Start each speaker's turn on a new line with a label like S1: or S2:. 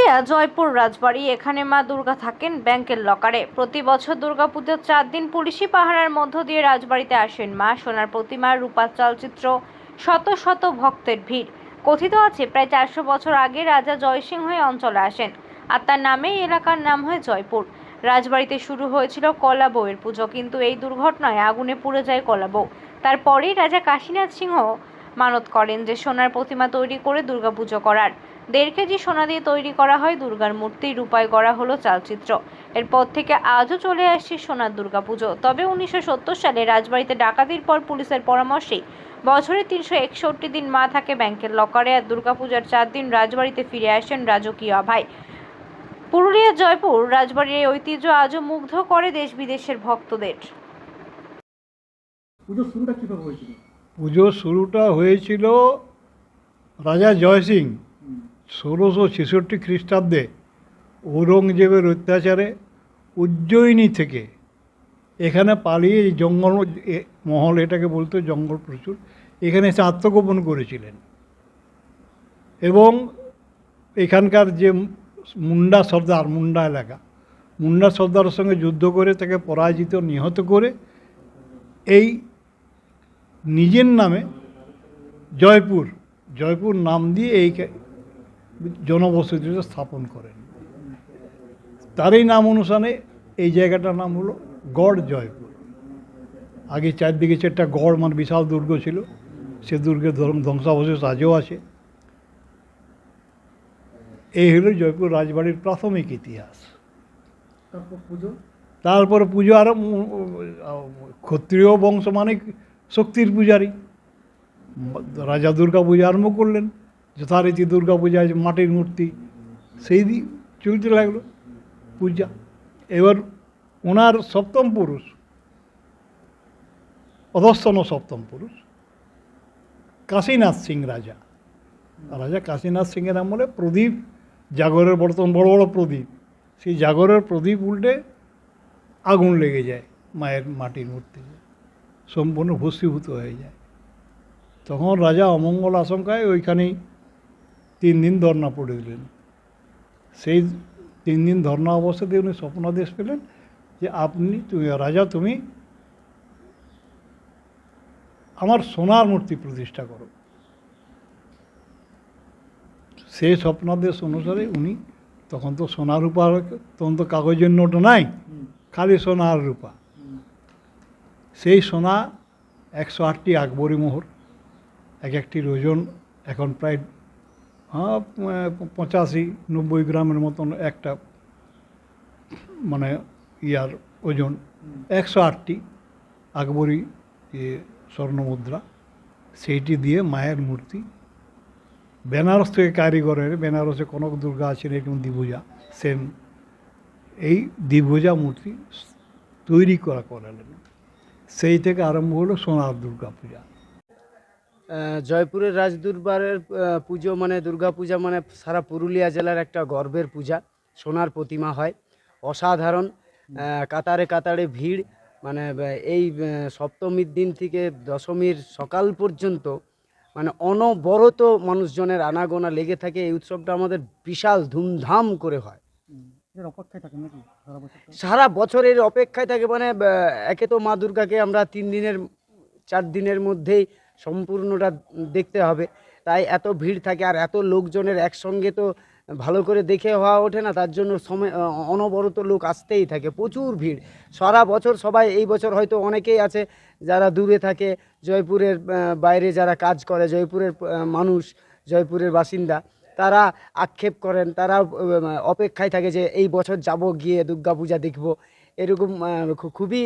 S1: পুরুলিয়া জয়পুর রাজবাড়ি। এখানে মা দুর্গা থাকেন ব্যাংকের লকারে। প্রতি বছর দুর্গাপুজোর 4 দিন পুলিশি পাহারার মধ্য দিয়ে রাজবাড়িতে আসেন মা। সোনার প্রতিমা, রূপার চালচিত্র, শত শত ভক্তের ভিড়। কথিত আছে প্রায় 400 বছর আগে রাজা জয়সিংহ এই অঞ্চলে আসেন, আর তার নামে এই এলাকার নাম হয় জয়পুর। রাজবাড়িতে শুরু হয়েছিল কলা বউয়ের পুজো, কিন্তু এই দুর্ঘটনায় আগুনে পুড়ে যায় কলা বউ। তারপরেই রাজা কাশীনাথ সিংহ মানত করেন যে সোনার প্রতিমা তৈরি করে দুর্গাপুজো করার। 1.5 কেজি সোনা দিয়ে তৈরি করা হয় দুর্গার মূর্তি, রূপায় গড়া হলো চালচিত্র। এরপর থেকে আজও চলে আসছে সোনার দুর্গাপুজো। তবে 1970 সালে রাজবাড়িতে ডাকাতির পর পুলিশের পরামর্শে বছরে 361 দিন মা থাকে ব্যাংকের লকারে, আর দুর্গাপূজার 4 দিন রাজবাড়িতে ফিরে আসেন রাজকীয় আভায়। পুরুলিয়ার জয়পুর রাজবাড়ির এই ঐতিহ্য আজও মুগ্ধ করে দেশ বিদেশের ভক্তদের।
S2: পুজোর শুরুটা হয়েছিল রাজা জয়সিং 1666 খ্রিস্টাব্দে ঔরঙ্গজেবের অত্যাচারে উজ্জয়িনী থেকে এখানে পালিয়ে এই জঙ্গল মহল, এটাকে বলতো জঙ্গল প্রচুর, এখানে এসে আত্মগোপন করেছিলেন এবং এখানকার যে মুন্ডা সর্দার, মুন্ডা এলাকা, মুন্ডা সর্দারের সঙ্গে যুদ্ধ করে তাকে পরাজিত নিহত করে এই নিজের নামে জয়পুর নাম দিয়ে এই জনবসতিটা স্থাপন করেন। তারই নাম অনুসারে এই জায়গাটার নাম হলো গড় জয়পুর। আগে চারদিকে 4টা গড়, মানে বিশাল দুর্গ ছিল, সে দুর্গের ধ্বংসাবশেষ আজও আছে। এই হলো জয়পুর রাজবাড়ির প্রাথমিক ইতিহাস। তারপরে পুজো আরও ক্ষত্রিয় বংশ মানে শক্তির পূজারী রাজা দুর্গা পূজা আরম্ভ করলেন। যথারীতি দুর্গা পূজায় মাটির মূর্তি, সেই দিন চলতে লাগলো পূজা। এবার ওনার সপ্তম পুরুষ, অধস্তন সপ্তম পুরুষ কাশীনাথ সিং রাজা কাশীনাথ সিংয়ের আমলে প্রদীপ, জাগরের বর্তমান বড় বড় প্রদীপ, সেই জাগরের প্রদীপ উল্টে আগুন লেগে যায়, মায়ের মাটির মূর্তিতে সম্পূর্ণ ভস্মীভূত হয়ে যায়। তখন রাজা অমঙ্গল আশঙ্কায় ওইখানেই 3 দিন ধর্না পড়ে দিলেন। সেই 3 দিন ধর্না অবস্থাতে উনি স্বপ্নাদেশ পেলেন যে রাজা তুমি আমার সোনার মূর্তি প্রতিষ্ঠা করো। সেই স্বপ্নাদেশ অনুসারে উনি, তখন তো সোনা রূপা, তখন তো কাগজের নোট নাই, খালি সোনা আর রূপা, সেই সোনা 108টি আকবরী মোহর, এক একটির ওজন এখন প্রায় 85-90 গ্রামের মতন একটা, মানে ইয়ার ওজন 108টি আকবরী স্বর্ণমুদ্রা, সেইটি দিয়ে মায়ের মূর্তি বেনারস থেকে কারিগরের, বেনারসে কনক দুর্গা আছেন এরকম দ্বিভুজা, সেম এই দ্বিভুজা মূর্তি তৈরি করালেন। সেই থেকে আরম্ভ হলো সোনার দুর্গা পূজা।
S3: জয়পুরের রাজদরবারের পুজো মানে দুর্গা পূজা মানে সারা পুরুলিয়া জেলার একটা গর্বের পূজা। সোনার প্রতিমা হয়, অসাধারণ, কাতারে কাতারে ভিড়। মানে এই সপ্তমীর দিন থেকে দশমীর সকাল পর্যন্ত মানে অনবরত মানুষজনের আনাগোনা লেগে থাকে। এই উৎসবটা আমাদের বিশাল ধুমধাম করে হয়, সারা বছরের অপেক্ষায় থাকে। মানে একে তো মা দুর্গাকে আমরা 4 দিনের মধ্যেই সম্পূর্ণটা দেখতে হবে, তাই এত ভিড় থাকে। আর এত লোকজনের একসঙ্গে তো ভালো করে দেখে হওয়া ওঠে না, তার জন্য সময় অনবরত লোক আসতেই থাকে, প্রচুর ভিড় সারা বছর। সবাই এই বছর হয়তো অনেকেই আছে যারা দূরে থাকে, জয়পুরের বাইরে যারা কাজ করে, জয়পুরের মানুষ, জয়পুরের বাসিন্দা, তারা আক্ষেপ করেন, তারা অপেক্ষায় থাকে যে এই বছর যাব, গিয়ে দুর্গা পূজা দেখব। এরকম খুবই